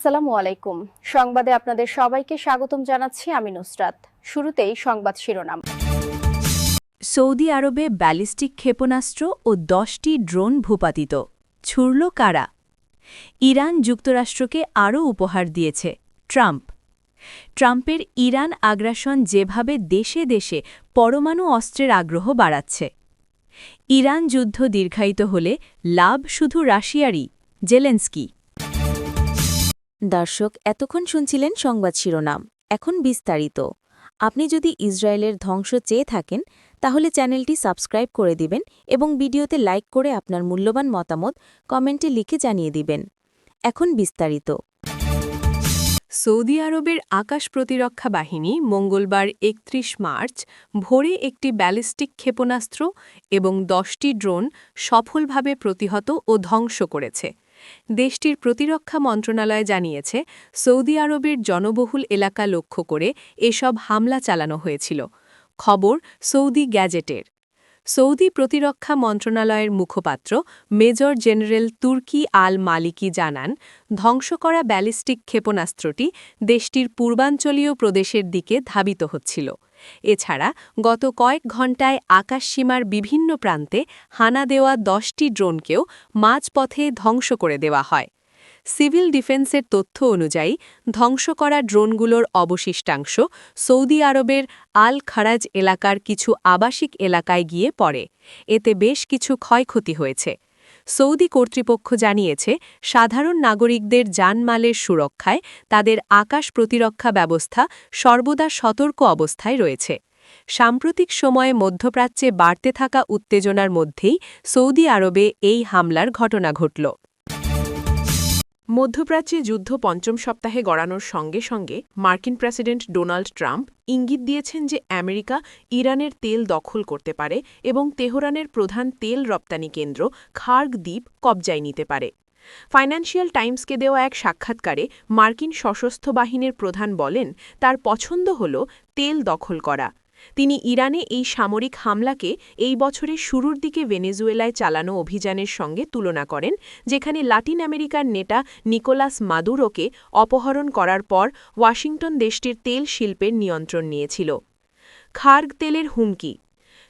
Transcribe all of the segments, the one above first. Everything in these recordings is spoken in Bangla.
আসসালামু আলাইকুম। সংবাদে আপনাদের সবাইকে স্বাগতম জানাচ্ছি আমি নুসরাত। শুরুতেই সংবাদ শিরোনাম। সৌদি আরবে ব্যালিস্টিক ক্ষেপণাস্ত্র ও ১০টি ড্রোন ভূপাতিত ছুড়ল কারা? ইরান যুক্তরাষ্ট্রকে আরও উপহার দিয়েছে ট্রাম্পের ইরান আগ্রাসন যেভাবে দেশে দেশে পরমাণু অস্ত্রের আগ্রহ বাড়াচ্ছে। ইরান যুদ্ধ দীর্ঘায়িত হলে লাভ শুধু রাশিয়ারই, জেলেন্সকি। দর্শক, এতক্ষণ শুনছিলেন সংবাদ শিরোনাম। এখন বিস্তারিত। আপনি যদি ইসরায়েলের ধ্বংস চেয়ে থাকেন তাহলে চ্যানেলটি সাবস্ক্রাইব করে দিবেন এবং ভিডিওতে লাইক করে আপনার মূল্যবান মতামত কমেন্টে লিখে জানিয়ে দিবেন। এখন বিস্তারিত। সৌদি আরবের আকাশ প্রতিরক্ষা বাহিনী মঙ্গলবার ৩১ মার্চ ভোরে একটি ব্যালিস্টিক ক্ষেপণাস্ত্র এবং ১০টি ড্রোন সফলভাবে প্রতিহত ও ধ্বংস করেছে। দেশটির প্রতিরক্ষা মন্ত্রণালয় জানিয়েছে, সৌদি আরবের জনবহুল এলাকা লক্ষ্য করে এসব হামলা চালানো হয়েছিল। খবর সৌদি গ্যাজেটের। সৌদি প্রতিরক্ষা মন্ত্রণালয়ের মুখপাত্র মেজর জেনারেল তুর্কি আল মালিকি জানান, ধ্বংস করা ব্যালিস্টিক ক্ষেপণাস্ত্রটি দেশটির পূর্বাঞ্চলীয় প্রদেশের দিকে ধাবিত হচ্ছিল। এছাড়া গত কয়েক ঘণ্টায় আকাশসীমার বিভিন্ন প্রান্তে হানা দেওয়া ১০টি ড্রোনকেও মাঝপথে ধ্বংস করে দেওয়া হয়। সিভিল ডিফেন্সের তথ্য অনুযায়ী ধ্বংস করা ড্রোনগুলোর অবশিষ্টাংশ সৌদি আরবের আল খারাজ এলাকার কিছু আবাসিক এলাকায় গিয়ে পড়ে। এতে বেশ কিছু ক্ষয়ক্ষতি হয়েছে। সৌদি কর্তৃপক্ষ জানিয়েছে, সাধারণ নাগরিকদের জানমালের সুরক্ষায় তাদের আকাশ প্রতিরক্ষা ব্যবস্থা সর্বদা সতর্ক অবস্থায় রয়েছে। সাম্প্রতিক সময়ে মধ্যপ্রাচ্যে বাড়তে থাকা উত্তেজনার মধ্যেই সৌদি আরবে এই হামলার ঘটনা ঘটল। মধ্যপ্রাচ্যে যুদ্ধ পঞ্চম সপ্তাহে গড়ানোর সঙ্গে সঙ্গে মার্কিন প্রেসিডেন্ট ডোনাল্ড ট্রাম্প ইঙ্গিত দিয়েছেন যে আমেরিকা ইরানের তেল দখল করতে পারে এবং তেহরানের প্রধান তেল রপ্তানি কেন্দ্র খার্গ দ্বীপ কবজায় নিতে পারে। ফাইন্যান্সিয়াল টাইমসকে দেওয়া এক সাক্ষাৎকারে মার্কিন সশস্ত্র বাহিনীর প্রধান বলেন, তার পছন্দ হল তেল দখল করা। তিনি ইরানে এই সামরিক হামলাকে এই বছরের শুরুর দিকে ভেনেজুয়েলায় চালানো অভিযানের সঙ্গে তুলনা করেন, যেখানে লাতিন আমেরিকার নেতা নিকোলাস মাদুরোকে অপহরণ করার পর ওয়াশিংটন দেশটির তেল শিল্পের নিয়ন্ত্রণ নিয়েছিল। খার্গ তেলের হুমকি।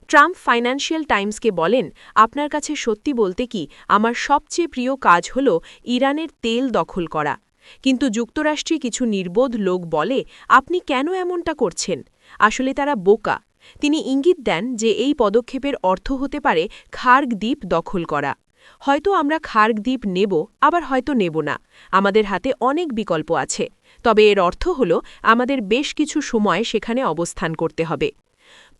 ট্রাম্প ফাইন্যান্সিয়াল টাইমসকে বলেন, আপনার কাছে সত্যি বলতে কি আমার সবচেয়ে প্রিয় কাজ হল ইরানের তেল দখল করা। কিন্তু যুক্তরাষ্ট্রে কিছু নির্বোধ লোক বলে, আপনি কেন এমনটা করছেন? আসলে তারা বোকা। তিনি ইঙ্গিত দেন যে এই পদক্ষেপের অর্থ হতে পারে খার্গ দ্বীপ দখল করা। হয়তো আমরা খার্গ দ্বীপ নেব, আবার হয়তো নেব না। আমাদের হাতে অনেক বিকল্প আছে। তবে এর অর্থ হল আমাদের বেশ কিছু সময় সেখানে অবস্থান করতে হবে।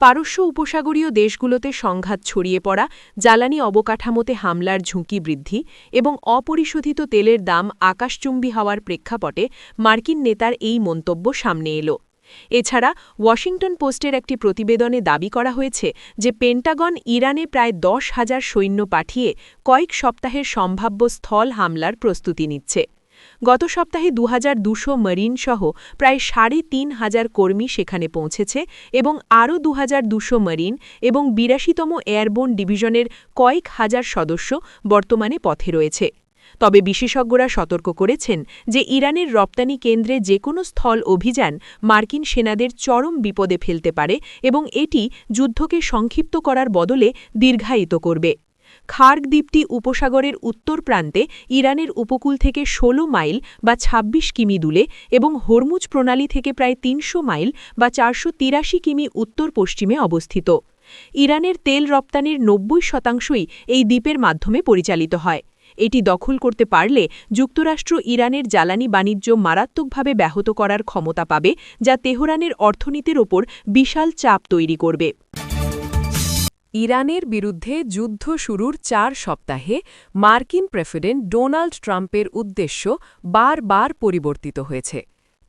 পারস্য উপসাগরীয় দেশগুলোতে সংঘাত ছড়িয়ে পড়া, জ্বালানি অবকাঠামোতে হামলার ঝুঁকি বৃদ্ধি এবং অপরিশোধিত তেলের দাম আকাশচুম্বী হওয়ার প্রেক্ষাপটে মার্কিন নেতার এই মন্তব্য সামনে এলো। এছাড়া ওয়াশিংটন পোস্টের একটি প্রতিবেদনে দাবি করা হয়েছে যে পেন্টাগন ইরানে প্রায় ১০,০০০ সৈন্য পাঠিয়ে কয়েক সপ্তাহের সম্ভাব্য স্থল হামলার প্রস্তুতি নিচ্ছে। গত সপ্তাহে ২,২০০ মারিন সহ প্রায় ৩,৫০০ কর্মী সেখানে পৌঁছেছে এবং আরও ২,২০০ মারিন এবং ৮২তম এয়ারবোন ডিভিশনের কয়েক হাজার সদস্য বর্তমানে পথে রয়েছে। তবে বিশেষজ্ঞরা সতর্ক করেছেন যে ইরানের রপ্তানি কেন্দ্রে যে কোনো স্থল অভিযান মার্কিন সেনাদের চরম বিপদে ফেলতে পারে এবং এটি যুদ্ধকে সংক্ষিপ্ত করার বদলে দীর্ঘায়িত করবে। খার্গ দ্বীপটি উপসাগরের উত্তর প্রান্তে ইরানের উপকূল থেকে ১৬ মাইল বা ২৬ কিমি দূরে এবং হরমুজ প্রণালী থেকে প্রায় ৩০০ মাইল বা ৪৮৩ কিমি উত্তর পশ্চিমে অবস্থিত। ইরানের তেল রপ্তানির ৯০% এই দ্বীপের মাধ্যমে পরিচালিত হয়। এটি দখল করতে পারলে যুক্তরাষ্ট্র ইরানের জ্বালানি বাণিজ্য মারাত্মকভাবে ব্যাহত করার ক্ষমতা পাবে, যা তেহরানের অর্থনীতির ওপর বিশাল চাপ তৈরি করবে। ইরানের বিরুদ্ধে যুদ্ধ শুরুর ৪ সপ্তাহে মার্কিন প্রেসিডেন্ট ডোনাল্ড ট্রাম্পের উদ্দেশ্য বারবার পরিবর্তিত হয়েছে।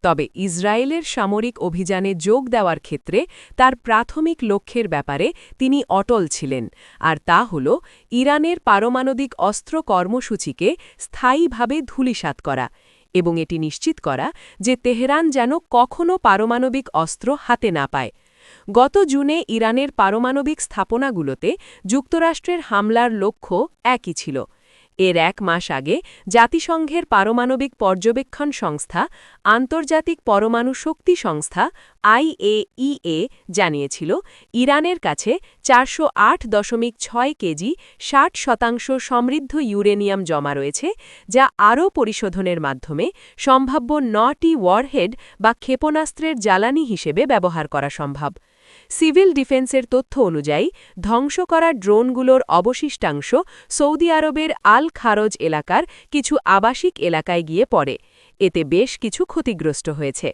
তবে ইসরায়েলের সামরিক অভিযানে যোগ দেওয়ার ক্ষেত্রে তার প্রাথমিক লক্ষ্যের ব্যাপারে তিনি অটল ছিলেন, আর তা হল ইরানের পারমাণবিক অস্ত্র কর্মসূচিকে স্থায়ীভাবে ধূলিসাৎ করা এবং এটি নিশ্চিত করা যে তেহরান যেন কখনও পারমাণবিক অস্ত্র হাতে না পায়। গত জুনে ইরানের পারমাণবিক স্থাপনাগুলোতে যুক্তরাষ্ট্রের হামলার লক্ষ্য একই ছিল। এর 1 মাস আগে জাতিসংঘের পারমাণবিক পর্যবেক্ষণ সংস্থা, আন্তর্জাতিক পরমাণু শক্তি সংস্থা IAEA জানিয়েছিল ইরানের কাছে 408.6 কেজি 60% সমৃদ্ধ ইউরেনিয়াম জমা রয়েছে, যা আরও পরিশোধনের মাধ্যমে সম্ভাব্য 9টি ওয়ারহেড বা ক্ষেপণাস্ত্রের জ্বালানি হিসেবে ব্যবহার করা সম্ভব। সিভিল ডিফেন্সের তথ্য অনুযায়ী ধ্বংস করা ড্রোনগুলোর অবশিষ্টাংশ সৌদি আরবের আল খারজ এলাকার কিছু আবাসিক এলাকায় গিয়ে পড়ে। এতে বেশ কিছু ক্ষতিগ্রস্ত হয়েছে।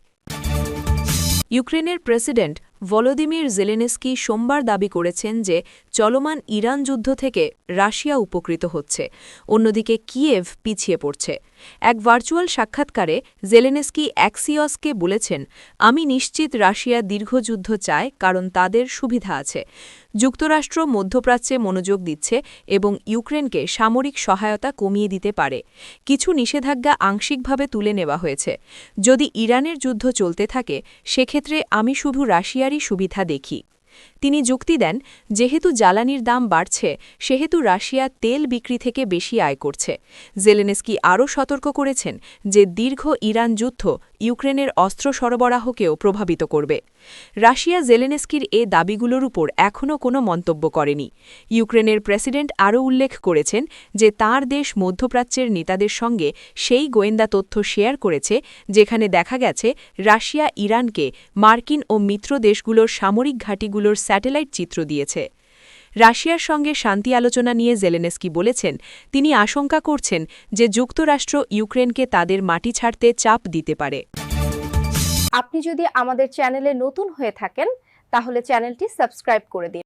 ইউক্রেনের প্রেসিডেন্ট ভলোদিমির জেলেনস্কি সোমবার দাবি করেছেন যে চলমান ইরান যুদ্ধ থেকে রাশিয়া উপকৃত হচ্ছে, অন্যদিকে কিয়েভ পিছিয়ে পড়ছে। এক ভার্চুয়াল সাক্ষাৎকারে জেলেনস্কি অ্যাক্সিয়সকে বলেছেন, আমি নিশ্চিত রাশিয়া দীর্ঘযুদ্ধ চায় কারণ তাদের সুবিধা আছে। যুক্তরাষ্ট্র মধ্যপ্রাচ্যে মনোযোগ দিচ্ছে এবং ইউক্রেনকে সামরিক সহায়তা কমিয়ে দিতে পারে। কিছু নিষেধাজ্ঞা আংশিকভাবে তুলে নেওয়া হয়েছে। যদি ইরানের যুদ্ধ চলতে থাকে সেক্ষেত্রে আমি শুধু রাশিয়ারই সুবিধা দেখি। তিনি যুক্তি দেন, যেহেতু জ্বালানির দাম বাড়ছে সেহেতু রাশিয়া তেল বিক্রি থেকে বেশি আয় করছে। জেলেনস্কি আরও সতর্ক করেছেন যে দীর্ঘ ইরান যুদ্ধ ইউক্রেনের অস্ত্র সরবরাহকেও প্রভাবিত করবে। রাশিয়া জেলেনস্কির এ দাবিগুলোর উপর এখনও কোনো মন্তব্য করেনি। ইউক্রেনের প্রেসিডেন্ট আরও উল্লেখ করেছেন যে তাঁর দেশ মধ্যপ্রাচ্যের নেতাদের সঙ্গে সেই গোয়েন্দা তথ্য শেয়ার করেছে যেখানে দেখা গেছে রাশিয়া ইরানকে মার্কিন ও মিত্র দেশগুলোর সামরিক ঘাঁটিগুলোর স্যাটেলাইট চিত্র দিয়েছে। রাশিয়ার সঙ্গে শান্তি আলোচনা নিয়ে জেলেনস্কি বলেছেন, তিনি আশঙ্কা করছেন যে যুক্তরাষ্ট্র ইউক্রেনকে তাদের মাটি ছাড়তে চাপ দিতে পারে। আপনি যদি আমাদের চ্যানেলে নতুন হয়ে থাকেন তাহলে চ্যানেলটি সাবস্ক্রাইব করে দিন।